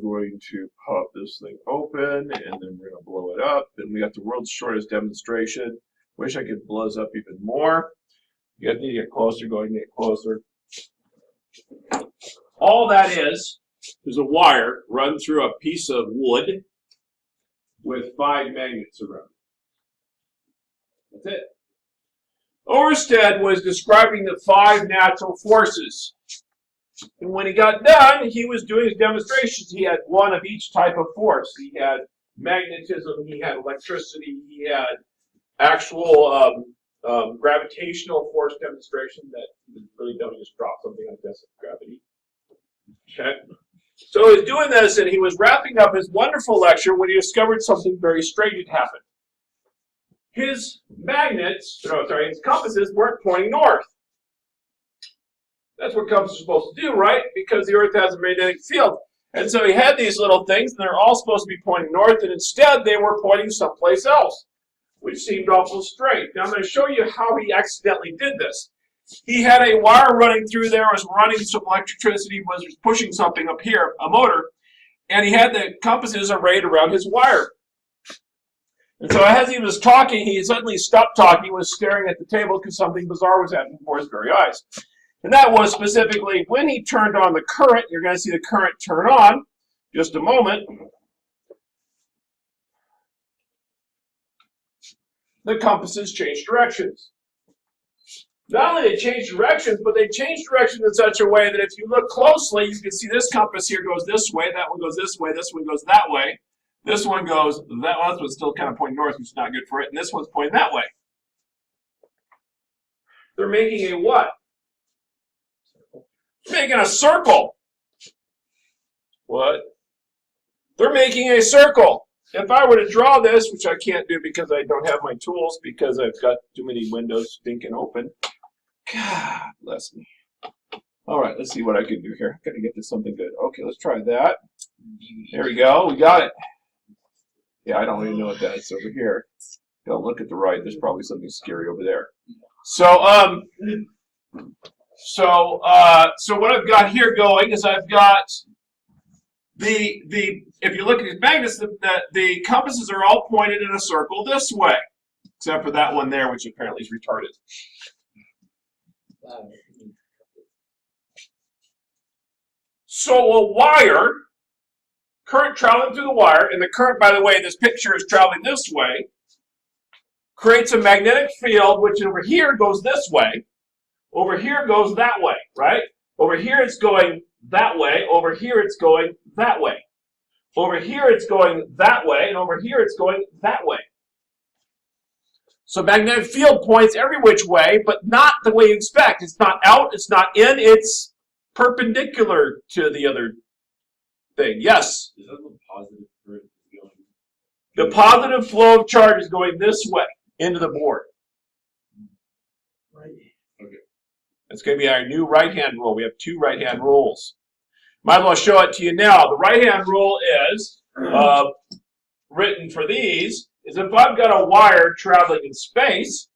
going to pop this thing open, and then we're going to blow it up. And we got the world's shortest demonstration. Wish I could blow this up even more. You guys need to get closer, go ahead and get closer. All that is a wire run through a piece of wood with 5 magnets around it. That's it. Oersted was describing the 5 natural forces. And when he got done, he was doing his demonstrations. He had one of each type of force. He had magnetism, he had electricity, he had actual gravitational force demonstration that he was really dumb, just drop something on a desk of gravity. Okay. So he was doing this, and he was wrapping up his wonderful lecture when he discovered something very strange had happened. His his compasses weren't pointing north. That's what compasses are supposed to do, right? Because the Earth has a magnetic field. And so he had these little things, and they're all supposed to be pointing north, and instead they were pointing someplace else, which seemed awful strange. Now I'm going to show you how he accidentally did this. He had a wire running through there, was running some electricity, was pushing something up here, a motor, and he had the compasses arrayed around his wire. And so as he was talking, he suddenly stopped talking, was staring at the table because something bizarre was happening before his very eyes. And that was specifically when he turned on the current. You're going to see the current turn on. Just a moment. The compasses changed directions. Not only did they change directions, but they changed direction in such a way that if you look closely, you can see this compass here goes this way, that one goes this way, this one goes that way. This one goes that one. This one's still kind of pointing north, which is not good for it. And this one's pointing that way. They're making a what? They're making a circle. What? They're making a circle. If I were to draw this, which I can't do because I don't have my tools, because I've got too many windows stinking open. God bless me. All right, let's see what I can do here. Got to get to something good. Okay, let's try that. There we go. We got it. Yeah, I don't even know what that is over here. Don't look at the right. There's probably something scary over there. So what I've got here going is I've got if you look at these magnets, the compasses are all pointed in a circle this way, except for that one there, which apparently is retarded. So a wire, current traveling through the wire, and the current, by the way, this picture is traveling this way, creates a magnetic field, which over here goes this way, over here goes that way, right? Over here it's going that way, over here it's going that way. Over here it's going that way, and over here it's going that way. So magnetic field points every which way, but not the way you expect. It's not out, it's not in, it's perpendicular to the other thing. Yes? Is that the positive current going? The positive flow of charge is going this way into the board. Right. Okay. It's going to be our new right-hand rule. We have 2 right-hand rules. Might as well show it to you now. The right-hand rule is written for these is if I've got a wire traveling in space,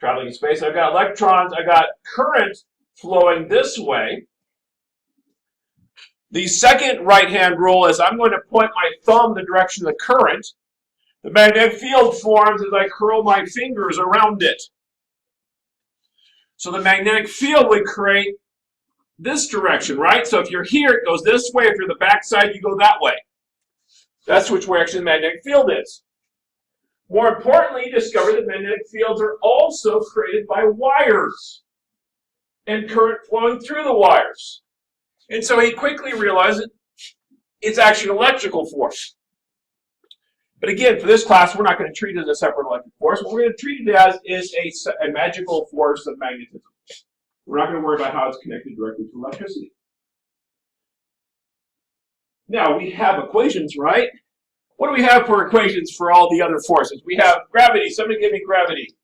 I've got electrons, I've got current flowing this way. The second right-hand rule is I'm going to point my thumb the direction of the current. The magnetic field forms as I curl my fingers around it. So the magnetic field would create this direction, right? So if you're here, it goes this way. If you're the back side, you go that way. That's which way actually the magnetic field is. More importantly, you discover that magnetic fields are also created by wires and current flowing through the wires. And so he quickly realized that it's actually an electrical force. But again, for this class, we're not going to treat it as a separate electric force. What we're going to treat it as is a magical force of magnetism. We're not going to worry about how it's connected directly to electricity. Now, we have equations, right? What do we have for equations for all the other forces? We have gravity. Somebody give me gravity.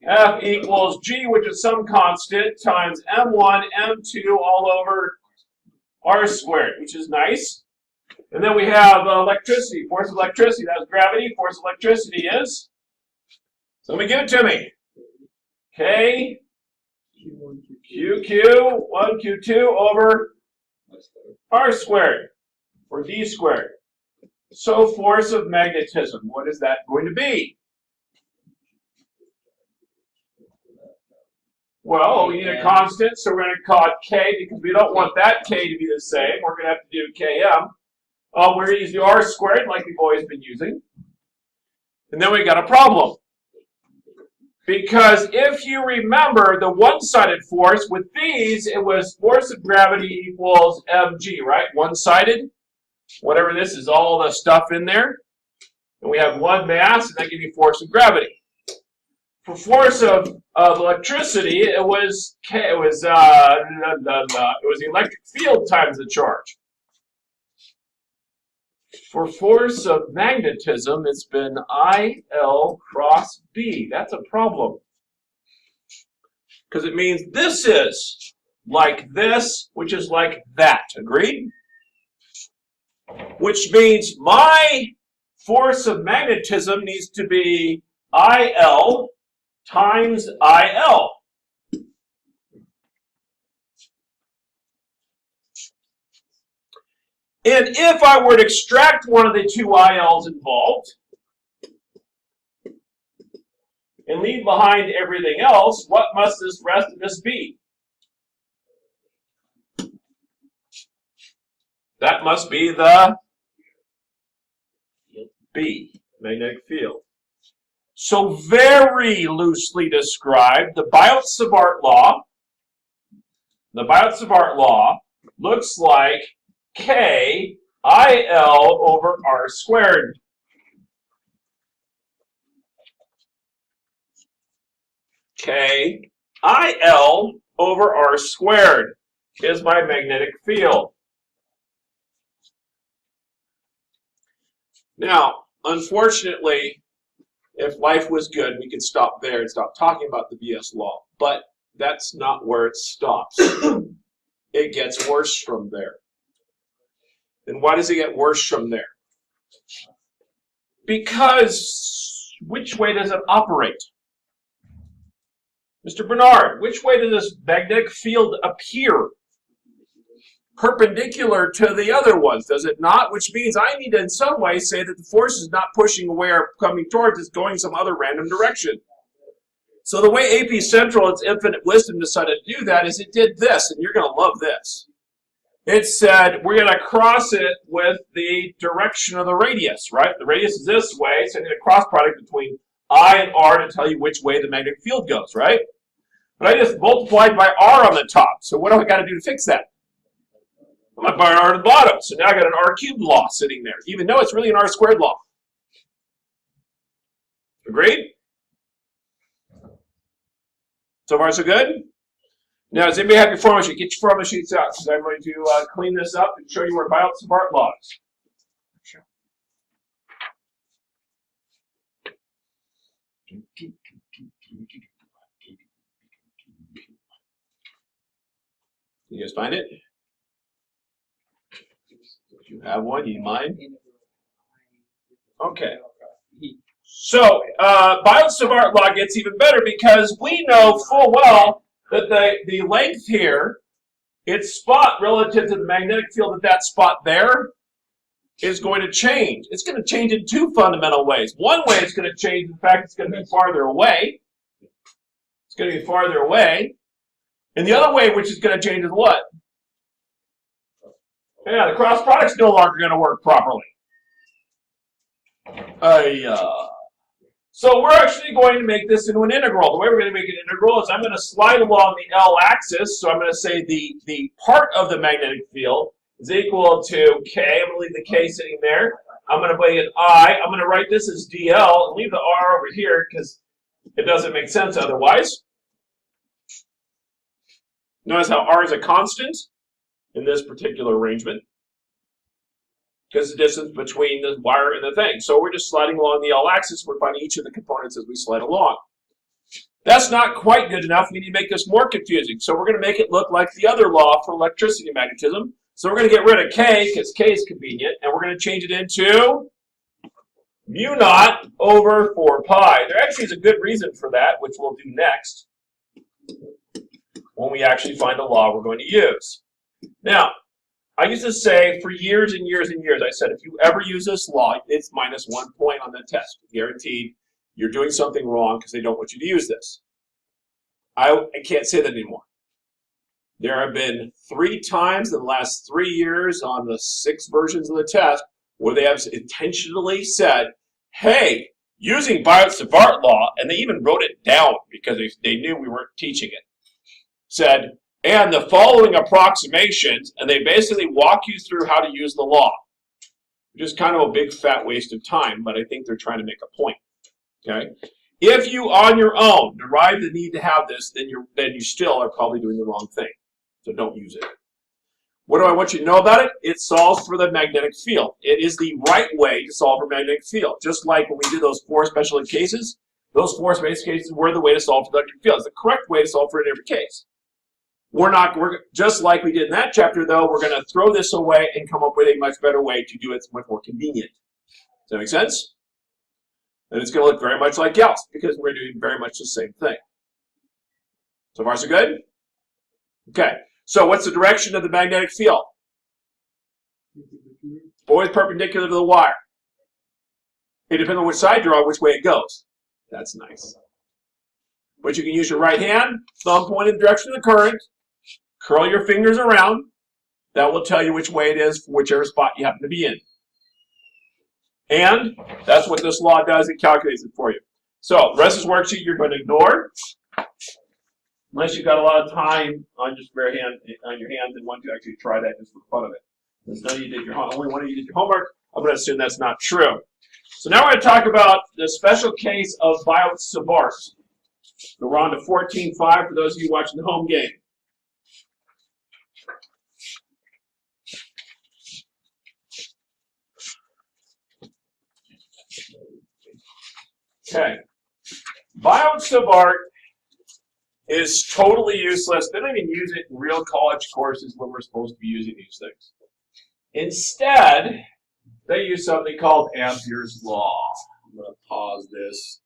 F equals G, which is some constant, times M1, M2 all over R squared, which is nice. And then we have electricity, force of electricity. That's gravity. Force of electricity is? Somebody give it to me. K, QQ, 1, Q2 over R squared, or D squared. So force of magnetism, what is that going to be? Well, we need a constant, so we're going to call it K because we don't want that K to be the same. We're going to have to do Km. We're going to use the R squared like we've always been using. And then we got a problem. Because if you remember the one-sided force, with these, it was force of gravity equals mg, right? One-sided. Whatever this is, all the stuff in there. And we have one mass, and that gives you force of gravity. For force of electricity, it was the electric field times the charge. For force of magnetism, it's been IL cross B. That's a problem. Because it means this is like this, which is like that. Agreed? Which means my force of magnetism needs to be IL times IL. And if I were to extract one of the two ILs involved and leave behind everything else, what must this rest of this be? That must be the B, magnetic field. So very loosely described, the Biot-Savart law looks like K IL over R squared. K IL over R squared is my magnetic field. Now, unfortunately, if life was good, we could stop there and stop talking about the BS law. But that's not where it stops. It gets worse from there. And why does it get worse from there? Because which way does it operate? Mr. Bernard, which way does this magnetic field appear? Perpendicular to the other ones, does it not? Which means I need to in some way say that the force is not pushing away or coming towards, it's going some other random direction. So the way AP Central, its infinite wisdom, decided to do that is it did this, and you're going to love this. It said, we're going to cross it with the direction of the radius, right? The radius is this way, so I need a cross product between I and R to tell you which way the magnetic field goes, right? But I just multiplied by R on the top, so what do I got to do to fix that? I'm going to put an R on the bottom, so now I got an R cubed law sitting there, even though it's really an R squared law. Agreed? So far, so good? Now, does anybody have your formula sheet? Get your formula sheets out, because I'm going to clean this up and show you where Biot-Savart law is. Sure. You guys find it? If you have one, you mind? Okay. So, Biot-Savart law gets even better because we know full well that the length here, its spot relative to the magnetic field at that spot there, is going to change. It's going to change in two fundamental ways. One way it's going to change, in fact, it's going to be farther away. It's going to be farther away. And the other way which is going to change is what? Yeah, the cross product's no longer going to work properly. So we're actually going to make this into an integral. The way we're going to make an integral is I'm going to slide along the L axis. So I'm going to say the part of the magnetic field is equal to K. I'm going to leave the K sitting there. I'm going to put an I. I'm going to write this as DL and leave the R over here because it doesn't make sense otherwise. Notice how R is a constant in this particular arrangement, because the distance between the wire and the thing. So we're just sliding along the L axis. We're finding each of the components as we slide along. That's not quite good enough. We need to make this more confusing. So we're going to make it look like the other law for electricity and magnetism. So we're going to get rid of K, because K is convenient, and we're going to change it into mu naught over 4 pi. There actually is a good reason for that, which we'll do next when we actually find a law we're going to use. Now, I used to say for years and years and years, I said, if you ever use this law, it's minus 1 point on the test. Guaranteed you're doing something wrong because they don't want you to use this. I can't say that anymore. There have been 3 times in the last 3 years on the 6 versions of the test where they have intentionally said, hey, using Biot-Savart law, and they even wrote it down because they knew we weren't teaching it, said, and the following approximations, and they basically walk you through how to use the law, which is kind of a big fat waste of time, but I think they're trying to make a point. Okay? If you on your own derive the need to have this, then you still are probably doing the wrong thing. So don't use it. What do I want you to know about it? It solves for the magnetic field. It is the right way to solve for magnetic field. Just like when we did those 4 special ed cases, those 4 special cases were the way to solve for the magnetic field. It's the correct way to solve for it in every case. We're just like we did in that chapter, though, we're going to throw this away and come up with a much better way to do it. It's much more convenient. Does that make sense? And it's going to look very much like Gauss because we're doing very much the same thing. So far, so good? Okay. So what's the direction of the magnetic field? Always perpendicular to the wire. It depends on which side you're on, which way it goes. That's nice. But you can use your right hand, thumb pointed in the direction of the current, curl your fingers around. That will tell you which way it is for whichever spot you happen to be in. And that's what this law does. It calculates it for you. So the rest of this worksheet you're going to ignore. Unless you've got a lot of time on your spare hand, on your hands, and want to actually try that just for the fun of it. Since none of you did only one of you did your homework, I'm going to assume that's not true. So now we're going to talk about the special case of Biot-Savart. So we're on to 14.5 for those of you watching the home game. Okay. Biot-Savart is totally useless. They don't even use it in real college courses when we're supposed to be using these things. Instead, they use something called Ampere's law. I'm going to pause this.